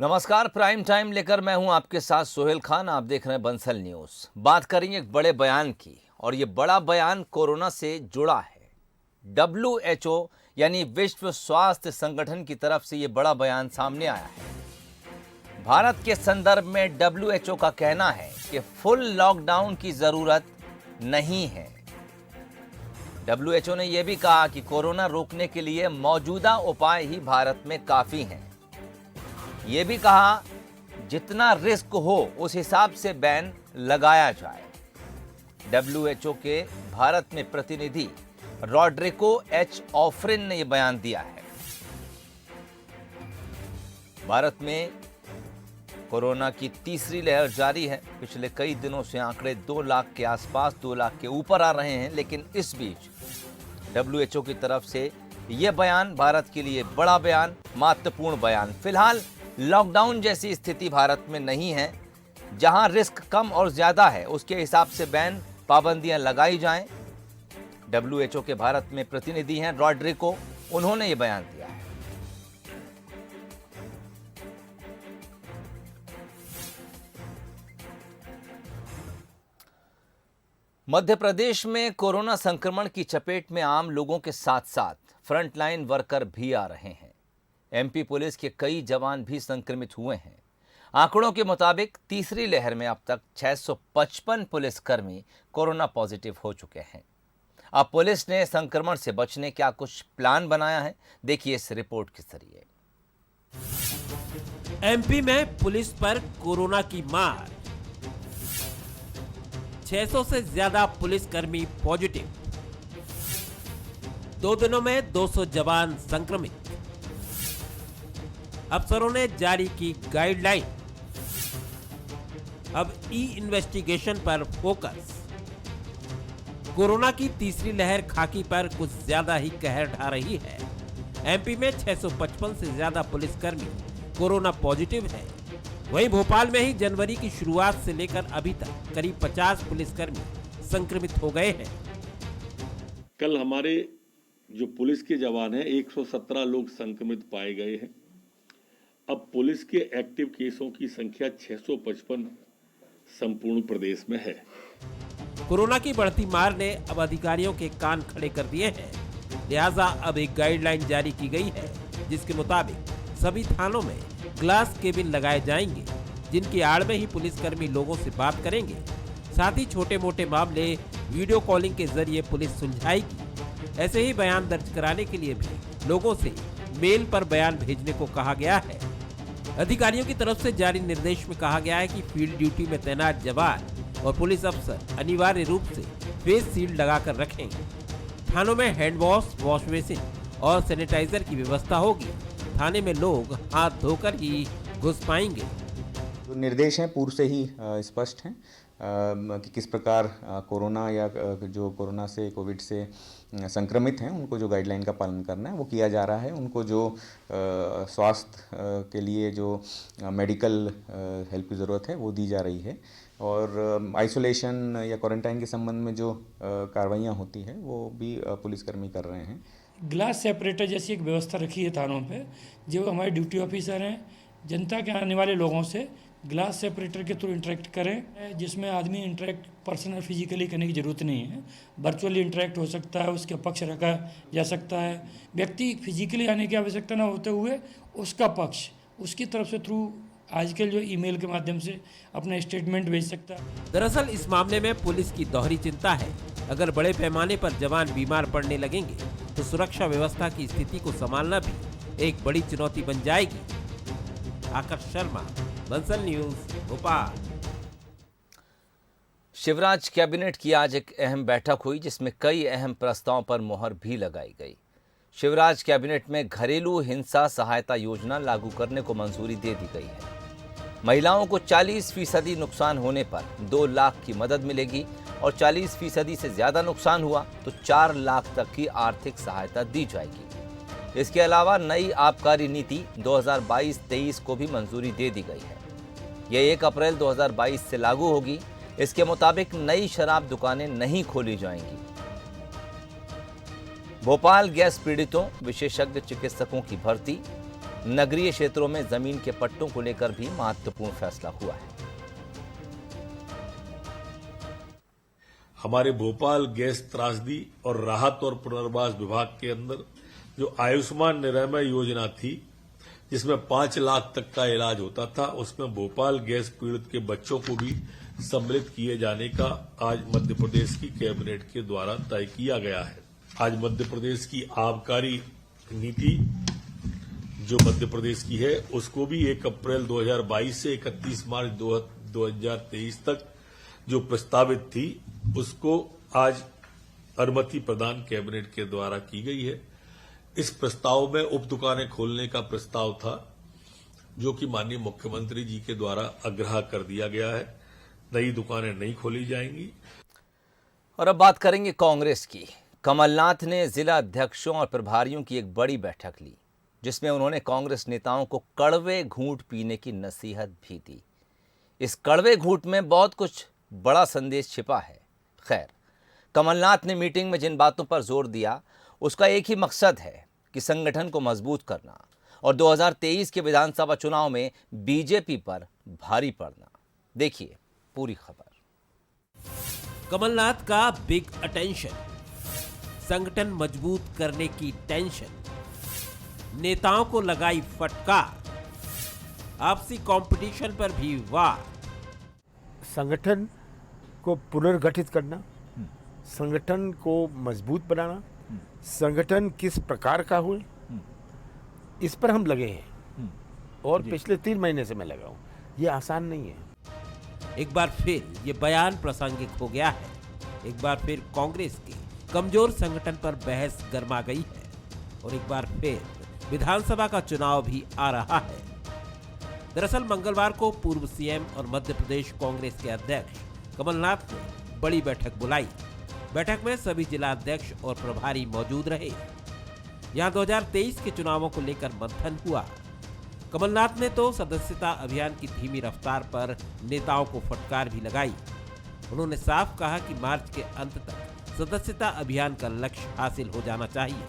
नमस्कार, prime time लेकर मैं हूं आपके साथ सोहेल खान। आप देख रहे हैं बंसल न्यूज। बात करेंगे एक बड़े बयान की, और ये बड़ा बयान कोरोना से जुड़ा है। WHO यानी विश्व स्वास्थ्य संगठन की तरफ से ये बड़ा बयान सामने आया है। भारत के संदर्भ में WHO का कहना है कि फुल लॉकडाउन की जरूरत नहीं है। WHO ने यह भी कहा कि कोरोना रोकने के लिए मौजूदा उपाय ही भारत में काफी हैं। ये भी कहा जितना रिस्क हो उस हिसाब से बैन लगाया जाए। WHO के भारत में प्रतिनिधि रॉड्रिको एच ऑफ्रिन ने यह बयान दिया है। भारत में कोरोना की तीसरी लहर जारी है। पिछले कई दिनों से आंकड़े 2 लाख के आसपास, 2 लाख के ऊपर आ रहे हैं, लेकिन इस बीच WHO की तरफ से यह बयान भारत के लिए बड़ा बयान, महत्वपूर्ण बयान। फिलहाल लॉकडाउन जैसी स्थिति भारत में नहीं है। जहां रिस्क कम और ज्यादा है उसके हिसाब से बैन, पाबंदियां लगाई जाएं। WHO के भारत में प्रतिनिधि हैं रॉड्रिको, उन्होंने ये बयान दिया है। मध्य प्रदेश में कोरोना संक्रमण की चपेट में आम लोगों के साथ साथ फ्रंटलाइन वर्कर भी आ रहे हैं। MP पुलिस के कई जवान भी संक्रमित हुए हैं। आंकड़ों के मुताबिक तीसरी लहर में अब तक 655 पुलिसकर्मी कोरोना पॉजिटिव हो चुके हैं। अब पुलिस ने संक्रमण से बचने का कुछ प्लान बनाया है, देखिए इस रिपोर्ट के जरिए। MP में पुलिस पर कोरोना की मार, 600 से ज्यादा पुलिसकर्मी पॉजिटिव, 2 दिनों में 200 जवान संक्रमित। अफसरों ने जारी की गाइडलाइन, अब इन्वेस्टिगेशन पर फोकस। कोरोना की तीसरी लहर खाकी पर कुछ ज्यादा ही कहर ढा रही है। MP में 655 से ज्यादा पुलिसकर्मी कोरोना पॉजिटिव है। वहीं भोपाल में ही जनवरी की शुरुआत से लेकर अभी तक करीब 50 पुलिसकर्मी संक्रमित हो गए हैं। कल हमारे जो पुलिस के जवान हैं 117 लोग संक्रमित पाए गए हैं। अब पुलिस के एक्टिव केसों की संख्या 655 संपूर्ण प्रदेश में है। कोरोना की बढ़ती मार ने अब अधिकारियों के कान खड़े कर दिए हैं। लिहाजा अब एक गाइडलाइन जारी की गई है, जिसके मुताबिक सभी थानों में ग्लास केबिन लगाए जाएंगे, जिनकी आड़ में ही पुलिसकर्मी लोगों से बात करेंगे। साथ ही छोटे मोटे मामले वीडियो कॉलिंग के जरिए पुलिस सुलझाएगी। ऐसे ही बयान दर्ज कराने के लिए भी लोगों से मेल पर बयान भेजने को कहा गया है। अधिकारियों की तरफ से जारी निर्देश में कहा गया है कि फील्ड ड्यूटी में तैनात जवान और पुलिस अफसर अनिवार्य रूप से फेस शील्ड लगाकर रखें। थानों में हैंड वॉश, वॉश बेसिन और सैनिटाइजर की व्यवस्था होगी। थाने में लोग हाथ धोकर ही घुस पाएंगे। जो निर्देश हैं पूर्व से ही स्पष्ट हैं कि किस प्रकार कोरोना या जो कोरोना से, कोविड से संक्रमित हैं उनको जो गाइडलाइन का पालन करना है वो किया जा रहा है। उनको जो स्वास्थ्य के लिए जो मेडिकल हेल्प की ज़रूरत है वो दी जा रही है, और आइसोलेशन या क्वारंटाइन के संबंध में जो कार्रवाइयाँ होती हैं वो भी पुलिसकर्मी कर रहे हैं। ग्लास सेपरेटर जैसी एक व्यवस्था रखी है थानों पे। जो हमारे ड्यूटी ऑफिसर हैं जनता के आने वाले लोगों से ग्लास सेपरेटर के थ्रू इंटरेक्ट करें, जिसमें आदमी इंटरेक्ट पर्सनल फिजिकली करने की ज़रूरत नहीं है। वर्चुअली इंटरेक्ट हो सकता है, उसके पक्ष रखा जा सकता है। व्यक्ति फिजिकली आने की आवश्यकता न होते हुए उसका पक्ष उसकी तरफ से थ्रू आजकल जो ईमेल के माध्यम से अपना स्टेटमेंट भेज सकता है। दरअसल इस मामले में पुलिस की दोहरी चिंता है। अगर बड़े पैमाने पर जवान बीमार पड़ने लगेंगे तो सुरक्षा व्यवस्था की स्थिति को संभालना भी एक बड़ी चुनौती बन जाएगी। आकाश शर्मा, बंसल न्यूज, भोपाल। शिवराज कैबिनेट की आज एक अहम बैठक हुई, जिसमें कई अहम प्रस्तावों पर मुहर भी लगाई गई। शिवराज कैबिनेट में घरेलू हिंसा सहायता योजना लागू करने को मंजूरी दे दी गई है। महिलाओं को 40% नुकसान होने पर 2 लाख की मदद मिलेगी, और 40% से ज्यादा नुकसान हुआ तो 4 लाख तक की आर्थिक सहायता दी जाएगी। इसके अलावा नई आबकारी नीति 2022-23 को भी मंजूरी दे दी गई है। यह 1 अप्रैल 2022 से लागू होगी। इसके मुताबिक नई शराब दुकानें नहीं खोली जाएंगी। भोपाल गैस पीड़ितों विशेषज्ञ चिकित्सकों की भर्ती, नगरीय क्षेत्रों में जमीन के पट्टों को लेकर भी महत्वपूर्ण फैसला हुआ है। हमारे भोपाल गैस त्रासदी और राहत और पुनर्वास विभाग के अंदर जो आयुष्मान निरामय योजना थी, जिसमें 5 लाख तक का इलाज होता था, उसमें भोपाल गैस पीड़ित के बच्चों को भी सम्मिलित किए जाने का आज मध्य प्रदेश की कैबिनेट के द्वारा तय किया गया है। आज मध्य प्रदेश की आबकारी नीति जो मध्य प्रदेश की है, उसको भी 1 अप्रैल 2022 से 31 मार्च 2023 तक जो प्रस्तावित थी, उसको आज अनुमति प्रदान कैबिनेट के द्वारा की गई है। इस प्रस्ताव में उप दुकानें खोलने का प्रस्ताव था, जो कि माननीय मुख्यमंत्री जी के द्वारा आग्रह कर दिया गया है। नई दुकानें नहीं खोली जाएंगी। और अब बात करेंगे कांग्रेस की। कमलनाथ ने जिला अध्यक्षों और प्रभारियों की एक बड़ी बैठक ली, जिसमें उन्होंने कांग्रेस नेताओं को कड़वे घूंट पीने की नसीहत भी दी। इस कड़वे घूंट में बहुत कुछ बड़ा संदेश छिपा है। खैर, कमलनाथ ने मीटिंग में जिन बातों पर जोर दिया, उसका एक ही मकसद है कि संगठन को मजबूत करना और 2023 के विधानसभा चुनाव में बीजेपी पर भारी पड़ना। देखिए पूरी खबर। कमलनाथ का बिग अटेंशन, संगठन मजबूत करने की टेंशन, नेताओं को लगाई फटकार, आपसी कंपटीशन पर भी वार। संगठन को पुनर्गठित करना, संगठन को मजबूत बनाना, संगठन किस प्रकार का हो, इस पर हम लगे हैं और पिछले 3 महीने से मैं लगा हूं। ये आसान नहीं है। एक बार फिर ये बयान प्रासंगिक हो गया है। एक बार फिर कांग्रेस के कमजोर संगठन पर बहस गर्मा गई है और एक बार फिर विधानसभा का चुनाव भी आ रहा है। दरअसल मंगलवार को पूर्व सीएम और मध्य प्रदेश कांग्रेस के अध्यक्ष कमलनाथ ने बड़ी बैठक बुलाई। बैठक में सभी जिला अध्यक्ष और प्रभारी मौजूद रहे। यहां 2023 के चुनावों को लेकर मंथन हुआ। कमलनाथ ने तो सदस्यता अभियान की धीमी रफ्तार पर नेताओं को फटकार भी लगाई। उन्होंने साफ कहा कि मार्च के अंत तक सदस्यता अभियान का लक्ष्य हासिल हो जाना चाहिए।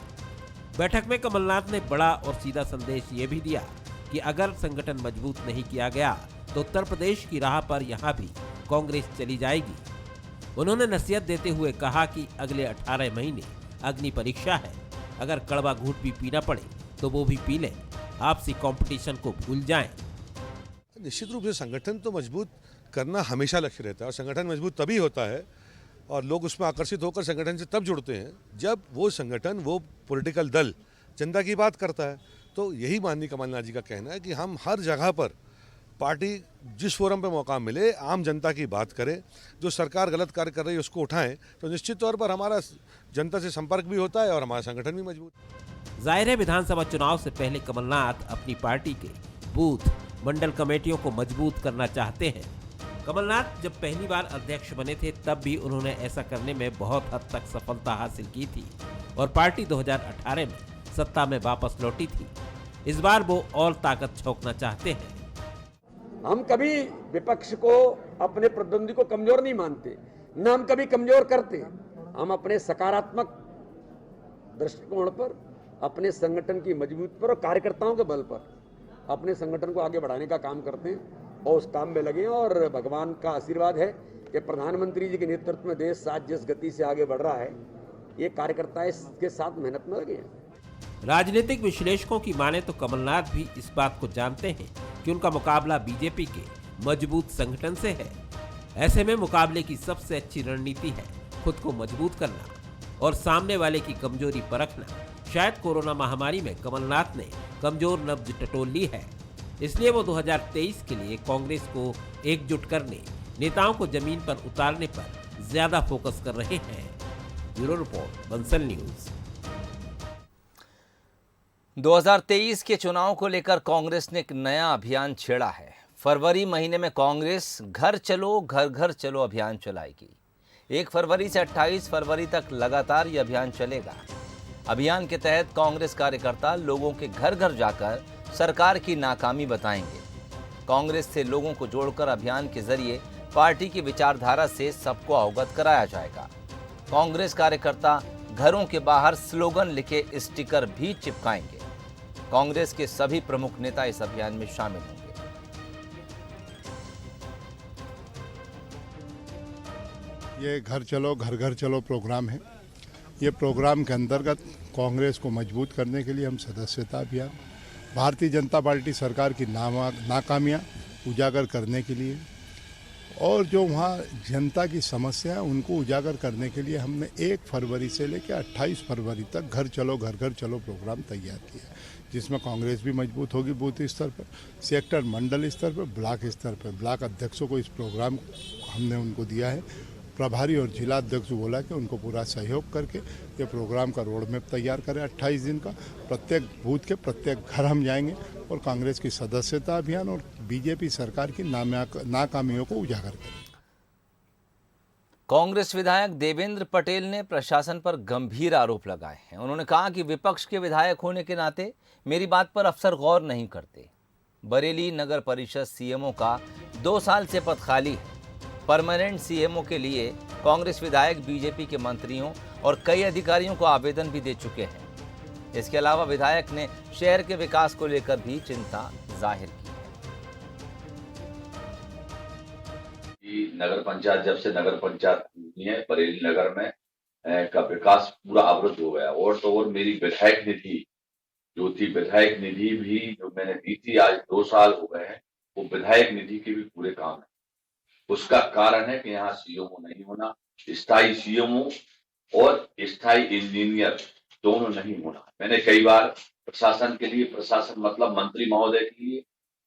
बैठक में कमलनाथ ने बड़ा और सीधा संदेश ये भी दिया कि अगर संगठन मजबूत नहीं किया गया तो उत्तर प्रदेश की राह पर यहाँ भी कांग्रेस चली जाएगी। उन्होंने नसीहत देते हुए कहा कि अगले 18 महीने अग्नि परीक्षा है। अगर कड़वा घूंट भी पीना पड़े तो वो भी पी लें। आपसी कंपटीशन को भूल जाएं। निश्चित रूप से संगठन तो मजबूत करना हमेशा लक्ष्य रहता है और संगठन मजबूत तभी होता है और लोग उसमें आकर्षित होकर संगठन से तब जुड़ते हैं जब वो संगठन, वो पॉलिटिकल दल जनता की बात करता है। तो यही माननीय कमलनाथ जी का कहना है कि हम हर जगह पर पार्टी जिस फोरम पे मौका मिले आम जनता की बात करें, जो सरकार गलत कार्य कर रही है उसको उठाएं, तो निश्चित तौर पर हमारा जनता से संपर्क भी होता है और हमारा संगठन भी मजबूत। जाहिर है विधानसभा चुनाव से पहले कमलनाथ अपनी पार्टी के बूथ मंडल कमेटियों को मजबूत करना चाहते हैं। कमलनाथ जब पहली बार अध्यक्ष बने थे तब भी उन्होंने ऐसा करने में बहुत हद तक सफलता हासिल की थी और पार्टी 2018 में सत्ता में वापस लौटी थी। इस बार वो और ताकत झोंकना चाहते हैं। हम कभी विपक्ष को, अपने प्रतिद्वंदी को कमजोर नहीं मानते, न हम कभी कमजोर करते। हम अपने सकारात्मक दृष्टिकोण पर, अपने संगठन की मजबूती पर और कार्यकर्ताओं के बल पर अपने संगठन को आगे बढ़ाने का काम करते हैं और उस काम में लगे हैं। और भगवान का आशीर्वाद है कि प्रधानमंत्री जी के नेतृत्व में देश आज जिस गति से आगे बढ़ रहा है, ये कार्यकर्ता इसके साथ मेहनत में लगे हैं। राजनीतिक विश्लेषकों की माने तो कमलनाथ भी इस बात को जानते हैं कि उनका मुकाबला बीजेपी के मजबूत संगठन से है। ऐसे में मुकाबले की सबसे अच्छी रणनीति है खुद को मजबूत करना और सामने वाले की कमजोरी परखना। शायद कोरोना महामारी में कमलनाथ ने कमजोर नब्ज टटोल ली है, इसलिए वो 2023 के लिए कांग्रेस को एकजुट करने, नेताओं को जमीन पर उतारने पर ज्यादा फोकस कर रहे हैं। Bureau report, Bansal news. 2023 के चुनाव को लेकर कांग्रेस ने एक नया अभियान छेड़ा है। फरवरी महीने में कांग्रेस घर चलो घर घर चलो अभियान चलाएगी। 1 फरवरी से 28 फरवरी तक लगातार ये अभियान चलेगा। अभियान के तहत कांग्रेस कार्यकर्ता लोगों के घर घर जाकर सरकार की नाकामी बताएंगे। कांग्रेस से लोगों को जोड़कर अभियान के जरिए पार्टी की विचारधारा से सबको अवगत कराया जाएगा। कांग्रेस कार्यकर्ता घरों के बाहर स्लोगन लिखे स्टिकर भी चिपकाएंगे। कांग्रेस के सभी प्रमुख नेता इस अभियान में शामिल होंगे। ये घर चलो घर घर चलो प्रोग्राम है। ये प्रोग्राम के अंतर्गत कांग्रेस को मजबूत करने के लिए हम सदस्यता अभियान, भारतीय जनता पार्टी सरकार की नाकामियां उजागर करने के लिए और जो वहाँ जनता की समस्या है उनको उजागर करने के लिए हमने 1 फरवरी से लेकर 28 फरवरी तक घर घर चलो प्रोग्राम तैयार किया, जिसमें कांग्रेस भी मजबूत होगी बूथ स्तर पर, सेक्टर मंडल स्तर पर, ब्लॉक स्तर पर। ब्लॉक अध्यक्षों को इस प्रोग्राम हमने उनको दिया है, प्रभारी और जिला अध्यक्ष बोला कि उनको पूरा सहयोग करके ये प्रोग्राम का रोड मैप तैयार करें। 28 दिन का प्रत्येक बूथ के प्रत्येक घर हम जाएंगे और कांग्रेस की सदस्यता अभियान और बीजेपी सरकार की नाकामियों को उजागर करें। कांग्रेस विधायक देवेंद्र पटेल ने प्रशासन पर गंभीर आरोप लगाए हैं। उन्होंने कहा कि विपक्ष के विधायक होने के नाते मेरी बात पर अफसर गौर नहीं करते। बरेली नगर परिषद सीएमओ का 2 साल से पद खाली है। परमानेंट सीएमओ के लिए कांग्रेस विधायक बीजेपी के मंत्रियों और कई अधिकारियों को आवेदन भी दे चुके हैं। इसके अलावा विधायक ने शहर के विकास को लेकर भी चिंता जाहिर की है। नगर पंचायत जब से नगर पंचायत हुई है बरेली नगर में का विकास पूरा अवरुद्ध हो गया। और तो और मेरी विधायक निधि जो थी, विधायक निधि भी जो मैंने दी थी, आज 2 साल हो गए हैं, वो विधायक निधि के भी पूरे काम है। उसका कारण है कि यहाँ सीएमओ नहीं होना, स्थायी सीएमओ और स्थायी इंजीनियर दोनों नहीं होना। मैंने कई बार प्रशासन के लिए, प्रशासन मतलब मंत्री महोदय के लिए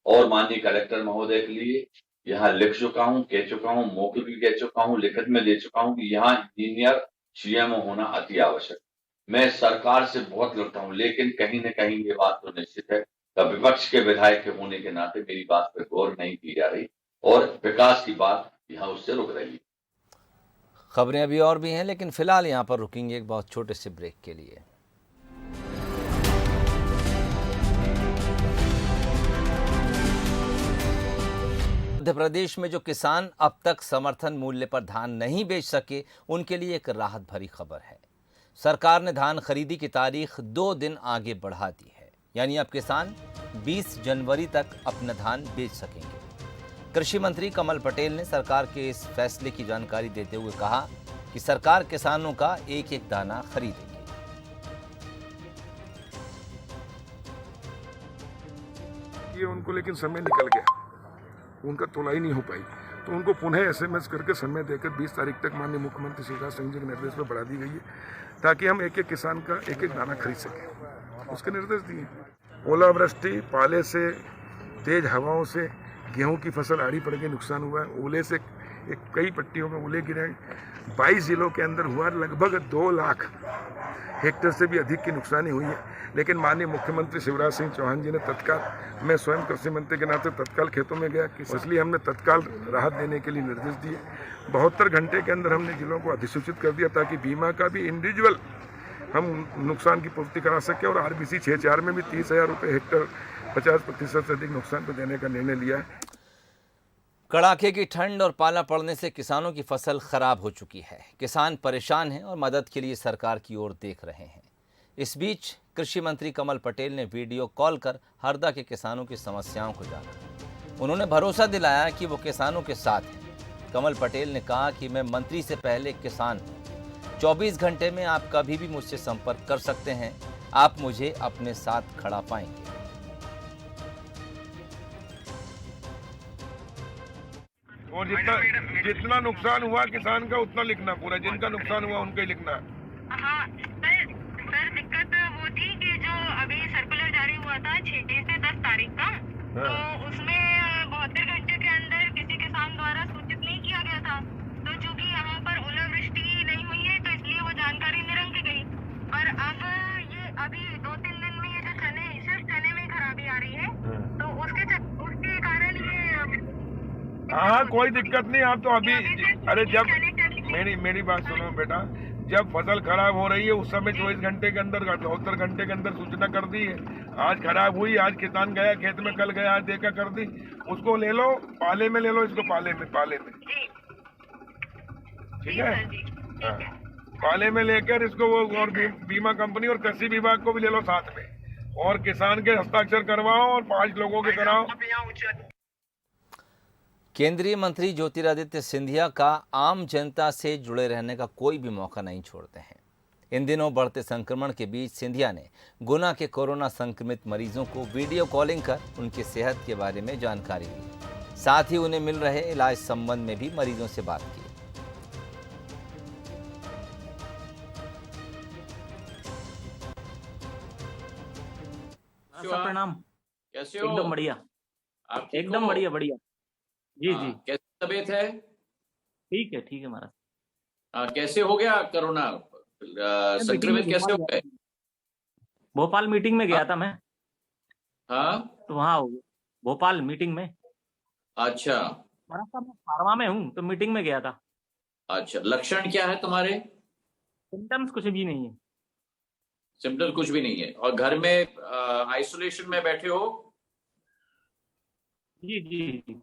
और माननीय कलेक्टर महोदय के लिए यहाँ लिख चुका हूँ, कह चुका हूँ, मौखिक भी कह चुका हूँ, लिखित में दे चुका हूँ कि यहाँ इंजीनियर सीएमओ होना अति आवश्यक। मैं सरकार से बहुत लड़ता हूँ, लेकिन कहीं न कहीं ये बात तो निश्चित है कि विपक्ष के विधायक के होने के नाते मेरी बात पर गौर नहीं की जा रही और विकास की बात यहाँ उससे रुक रही है। खबरें अभी और भी हैं, लेकिन फिलहाल यहाँ पर रुकेंगे एक बहुत छोटे से ब्रेक के लिए। मध्य प्रदेश में जो किसान अब तक समर्थन मूल्य पर धान नहीं बेच सके, उनके लिए एक राहत भरी खबर है। सरकार ने धान खरीदी की तारीख 2 दिन आगे बढ़ा दी है, यानी अब किसान 20 जनवरी तक अपना धान बेच सकेंगे। कृषि मंत्री कमल पटेल ने सरकार के इस फैसले की जानकारी देते हुए कहा कि सरकार किसानों का एक एक दाना खरीदेगी। ये उनको लेकिन समय निकल गया, उनका तोलाई नहीं हो पाई, तो उनको पुनः SMS करके समय देकर 20 तारीख तक माननीय मुख्यमंत्री शिवराज सिंह जी के निर्देश पर बढ़ा दी गई है, ताकि हम एक एक किसान का एक एक दाना खरीद सकें। उसके निर्देश दिए। ओलावृष्टि, पाले से, तेज हवाओं से गेहूं की फसल आड़ी पड़ के नुकसान हुआ है। ओले से कई पट्टियों में ओले गिरे। 22 जिलों के अंदर हुआ, लगभग 2 लाख हेक्टेयर से भी अधिक की नुकसानी हुई है। लेकिन माननीय मुख्यमंत्री शिवराज सिंह चौहान जी ने तत्काल, मैं स्वयं कृषि मंत्री के नाते तत्काल खेतों में गया, इसलिए हमने तत्काल राहत देने के लिए निर्देश दिए। 72 घंटे के अंदर हमने जिलों को अधिसूचित कर दिया ताकि बीमा का भी इंडिविजुअल हम नुकसान की पूर्ति करा सके। और RBC 6-4 में भी 30,000 रुपये हेक्टेयर 50% से अधिक नुकसान पर देने का निर्णय लिया है। कड़ाके की ठंड और पाला पड़ने से किसानों की फसल खराब हो चुकी है। किसान परेशान हैं और मदद के लिए सरकार की ओर देख रहे हैं। इस बीच कृषि मंत्री कमल पटेल ने वीडियो कॉल कर हरदा के किसानों की समस्याओं को जाना। उन्होंने भरोसा दिलाया कि वो किसानों के साथ हैं। कमल पटेल ने कहा कि मैं मंत्री से पहले किसान हूँ। 24 घंटे में आप कभी भी मुझसे संपर्क कर सकते हैं। आप मुझे अपने साथ खड़ा पाएंगे। और जितना नुकसान हुआ किसान का उतना लिखना, पूरा जिनका नुकसान हुआ उनका ही लिखना। हाँ सर, दिक्कत वो थी कि जो अभी सर्कुलर जारी हुआ था 6 से 10 तारीख का, तो उसमें 72 घंटे के अंदर किसी किसान द्वारा सूचित नहीं किया गया था। तो चूंकि यहाँ पर ओलावृष्टि नहीं हुई है, तो इसलिए वो जानकारी निरंक गई। और अब ये अभी 2-3 दिन में ये जो सिर्फ चने में खराबी आ रही है, तो उसके कारण ये हाँ कोई दिक्कत नहीं। आप तो अभी, अरे जब मेरी बात सुनो बेटा, जब फसल खराब हो रही है उस समय 24 घंटे के अंदर, 72 घंटे के अंदर सूचना कर दी है। आज खराब हुई, आज किसान गया खेत में, कल गया, आज देखा कर दी, उसको ले लो, पाले में ले लो, इसको पाले में ठीक है। पाले में लेकर इसको वो और बीमा कंपनी और कृषि विभाग को भी ले लो साथ में, और किसान के हस्ताक्षर करवाओ और 5 लोगों के कराओ। केंद्रीय मंत्री ज्योतिरादित्य सिंधिया का आम जनता से जुड़े रहने का कोई भी मौका नहीं छोड़ते हैं। इन दिनों बढ़ते संक्रमण के बीच सिंधिया ने गुना के कोरोना संक्रमित मरीजों को वीडियो कॉलिंग कर उनकी सेहत के बारे में जानकारी ली। साथ ही उन्हें मिल रहे इलाज संबंध में भी मरीजों से बात की। प्रणाम। कैसे हो? एकदम बढ़िया। आप ठीक एकदम हो? बढ़िया बढ़िया। जी जी कैसी तबीयत है? ठीक है महाराज। कैसे हो गया कोरोना? संक्रमित कैसे हो गए? भोपाल मीटिंग में गया था मैं। हाँ, तो वहाँ हो गया भोपाल मीटिंग में। अच्छा महाराज साहब मैं फार्मा में हूँ तो मीटिंग में गया था। अच्छा। लक्षण क्या है तुम्हारे? सिम्टम्स कुछ भी नहीं है। सिम्टम कुछ भी नहीं है और घर में आइसोलेशन में बैठे हो? जी जी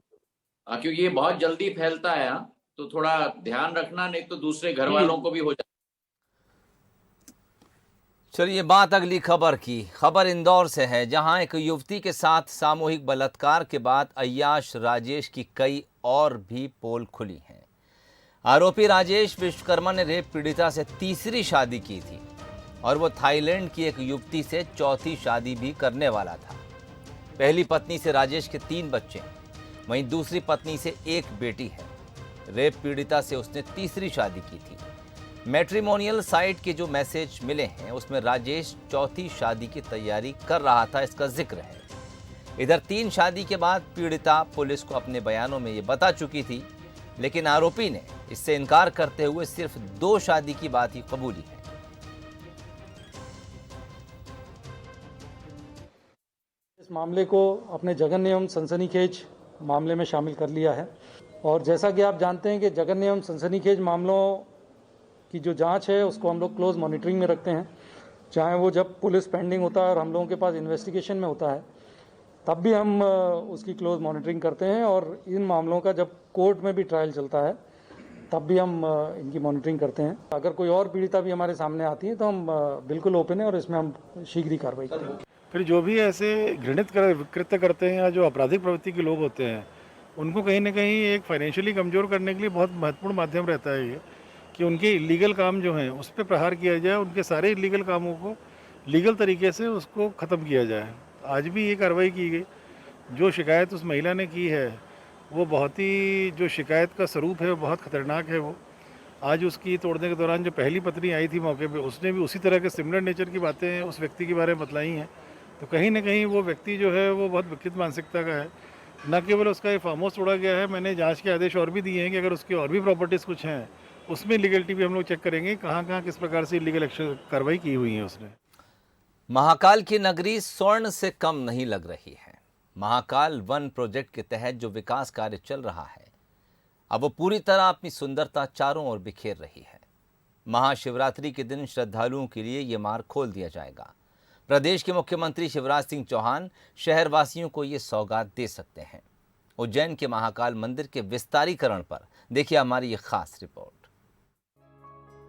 क्योंकि ये बहुत जल्दी फैलता है, तो थोड़ा ध्यान रखना, नहीं तो दूसरे घर वालों को भी हो जाए। चलिए बात अगली खबर की। खबर इंदौर से है, जहां एक युवती के साथ सामूहिक बलात्कार के बाद अय्याश राजेश की कई और भी पोल खुली हैं। आरोपी राजेश विश्वकर्मा ने रेप पीड़िता से तीसरी शादी की थी और वो थाईलैंड की एक युवती से चौथी शादी भी करने वाला था। पहली पत्नी से राजेश के 3 बच्चे हैं, वहीं दूसरी पत्नी से 1 बेटी है। रेप पीड़िता से उसने तीसरी शादी की थी। मैट्रिमोनियल साइट के जो मैसेज मिले हैं उसमें राजेश चौथी शादी की तैयारी कर रहा था, इसका जिक्र है। इधर 3 शादी के बाद पीड़िता पुलिस को अपने बयानों में ये बता चुकी थी, लेकिन आरोपी ने इससे इनकार करते हुए सिर्फ 2 शादी की बात ही कबूली है। इस मामले को अपने जघन्य एवं सनसनीखेज मामले में शामिल कर लिया है और जैसा कि आप जानते हैं कि जघन्य एवं सनसनीखेज मामलों की जो जांच है उसको हम लोग क्लोज मॉनिटरिंग में रखते हैं। चाहे वो जब पुलिस पेंडिंग होता है और हम लोगों के पास इन्वेस्टिगेशन में होता है तब भी हम उसकी क्लोज मॉनिटरिंग करते हैं और इन मामलों का जब कोर्ट में भी ट्रायल चलता है तब भी हम इनकी मॉनिटरिंग करते हैं। अगर कोई और पीड़िता भी हमारे सामने आती है तो हम बिल्कुल ओपन है और इसमें हम शीघ्र ही कार्रवाई करेंगे। फिर जो भी ऐसे घृणित कृत्य करते हैं या जो आपराधिक प्रवृत्ति के लोग होते हैं उनको कहीं ना कहीं एक फाइनेंशियली कमज़ोर करने के लिए बहुत महत्वपूर्ण माध्यम रहता है ये कि उनके इलीगल काम जो हैं उस पर प्रहार किया जाए, उनके सारे इलीगल कामों को लीगल तरीके से उसको ख़त्म किया जाए। आज भी ये कार्रवाई की गई। जो शिकायत उस महिला ने की है वो बहुत ही, जो शिकायत का स्वरूप है वो बहुत ख़तरनाक है। वो आज उसकी तोड़ने के दौरान जो पहली पत्नी आई थी मौके पे उसने भी उसी तरह के सिमिलर नेचर की बातें उस व्यक्ति के बारे में बतलाई हैं। तो कहीं ना कहीं वो व्यक्ति जो है वो बहुत विकृत मानसिकता का है। न केवल उसका ये फार्म हाउस तोड़ा गया है, मैंने जांच के आदेश और भी दिए हैं कि अगर उसकी और भी प्रॉपर्टीज़ कुछ हैं उसमें लीगलिटी भी हम लोग चेक करेंगे कहाँ कहाँ किस प्रकार से इलीगल एक्शन कार्रवाई की हुई है उसने। महाकाल की नगरी स्वर्ण से कम नहीं लग रही है। महाकाल वन प्रोजेक्ट के तहत जो विकास कार्य चल रहा है अब वो पूरी तरह अपनी सुंदरता चारों ओर बिखेर रही है। महाशिवरात्रि के दिन श्रद्धालुओं के लिए ये मार्ग खोल दिया जाएगा। प्रदेश के मुख्यमंत्री शिवराज सिंह चौहान शहरवासियों को ये सौगात दे सकते हैं। उज्जैन के महाकाल मंदिर के विस्तारीकरण पर देखिए हमारी ये खास रिपोर्ट।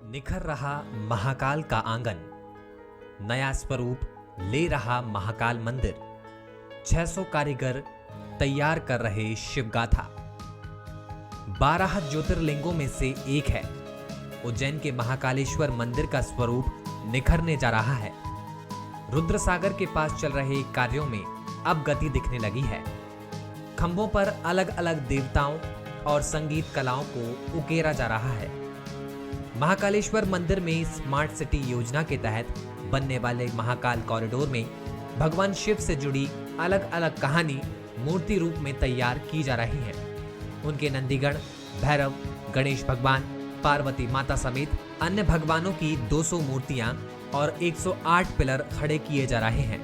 निखर रहा महाकाल का आंगन, नया स्वरूप ले रहा महाकाल मंदिर। 600 कारीगर तैयार कर रहे शिवगाथा। 12 ज्योतिर्लिंगों में से एक है। उज्जैन के महाकालेश्वर मंदिर का स्वरूप निखरने जा रहा है। रुद्रसागर के पास चल रहे कार्यों में अब गति दिखने लगी है। खंभों पर अलग अलग देवताओं और संगीत कलाओं को उकेरा जा रहा है। महाकालेश्वर मंदिर में स्मार्ट सिटी योजना के तहत बनने वाले महाकाल कॉरिडोर में भगवान शिव से जुड़ी अलग अलग कहानी मूर्ति रूप में तैयार की जा रही है। उनके नंदीगण, भैरव, गणेश भगवान, पार्वती माता समेत अन्य भगवानों की 200 मूर्तियां और 108 पिलर खड़े किए जा रहे हैं।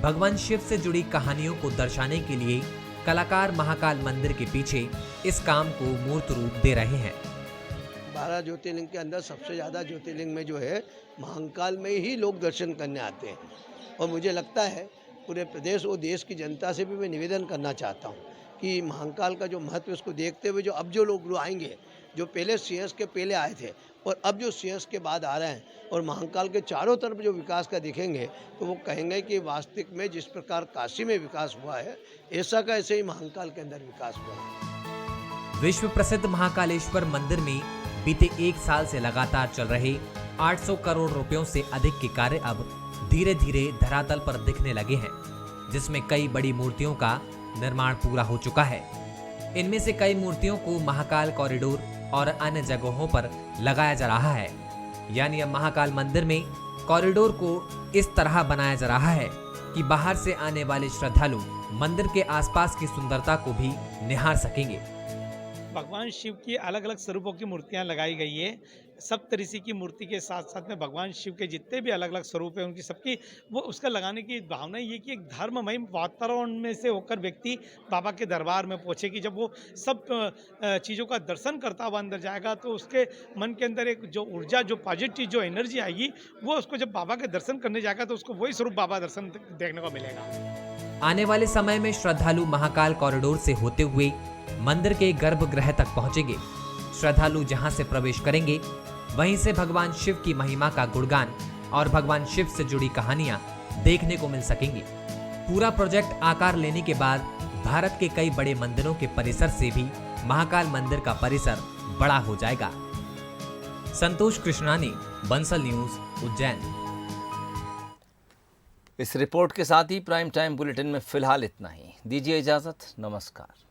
भगवान शिव से जुड़ी कहानियों को दर्शाने के लिए कलाकार महाकाल मंदिर के पीछे इस काम को मूर्त रूप दे रहे हैं। 12 ज्योतिर्लिंग के अंदर सबसे ज़्यादा ज्योतिर्लिंग में जो है महाकाल में ही लोग दर्शन करने आते हैं और मुझे लगता है पूरे प्रदेश और देश की जनता से भी मैं निवेदन करना चाहता हूँ कि महाकाल का जो महत्व उसको देखते हुए जो अब जो लोग आएंगे जो पहले सीएस के पहले आए थे और अब जो सीएस के बाद आ रहे हैं और महाकाल के चारों तरफ जो विकास का दिखेंगे तो वो कहेंगे कि वास्तविक में जिस प्रकार काशी में विकास हुआ है ऐसा का ऐसे ही महाकाल के अंदर विकास हुआ है। विश्व प्रसिद्ध महाकालेश्वर मंदिर में बीते 1 साल से लगातार चल रहे 800 करोड़ रुपयों से अधिक के कार्य अब धीरे धीरे धरातल पर दिखने लगे हैं, जिसमें कई बड़ी मूर्तियों का निर्माण पूरा हो चुका है। इनमें से कई मूर्तियों को महाकाल कॉरिडोर और अन्य जगहों पर लगाया जा रहा है। यानी अब महाकाल मंदिर में कॉरिडोर को इस तरह बनाया जा रहा है कि बाहर से आने वाले श्रद्धालु मंदिर के आसपास की सुंदरता को भी निहार सकेंगे। भगवान शिव की अलग अलग स्वरूपों की मूर्तियां लगाई गई है। सप्तऋषि की मूर्ति के साथ साथ में भगवान शिव के जितने भी अलग अलग स्वरूप हैं उनकी सबकी वो उसका लगाने की भावना ये कि एक धर्ममय वातावरण में से होकर व्यक्ति बाबा के दरबार में पहुंचे कि जब वो सब चीज़ों का दर्शन करता हुआ अंदर जाएगा तो उसके मन के अंदर एक जो ऊर्जा, जो पॉजिटिव जो एनर्जी आएगी वो उसको जब बाबा के दर्शन करने जाएगा तो उसको वही स्वरूप बाबा दर्शन देखने को मिलेगा। आने वाले समय में श्रद्धालु महाकाल कॉरिडोर से होते हुए मंदिर के गर्भगृह तक पहुंचेंगे। श्रद्धालु जहां से प्रवेश करेंगे वहीं से भगवान शिव की महिमा का गुणगान और भगवान शिव से जुड़ी कहानियां देखने को मिल सकेंगी। पूरा प्रोजेक्ट आकार लेने के बाद भारत के कई बड़े मंदिरों के परिसर से भी महाकाल मंदिर का परिसर बड़ा हो जाएगा। संतोष कृष्णानी, बंसल न्यूज, उज्जैन। इस रिपोर्ट के साथ ही प्राइम टाइम बुलेटिन में फिलहाल इतना ही। दीजिए इजाजत, नमस्कार।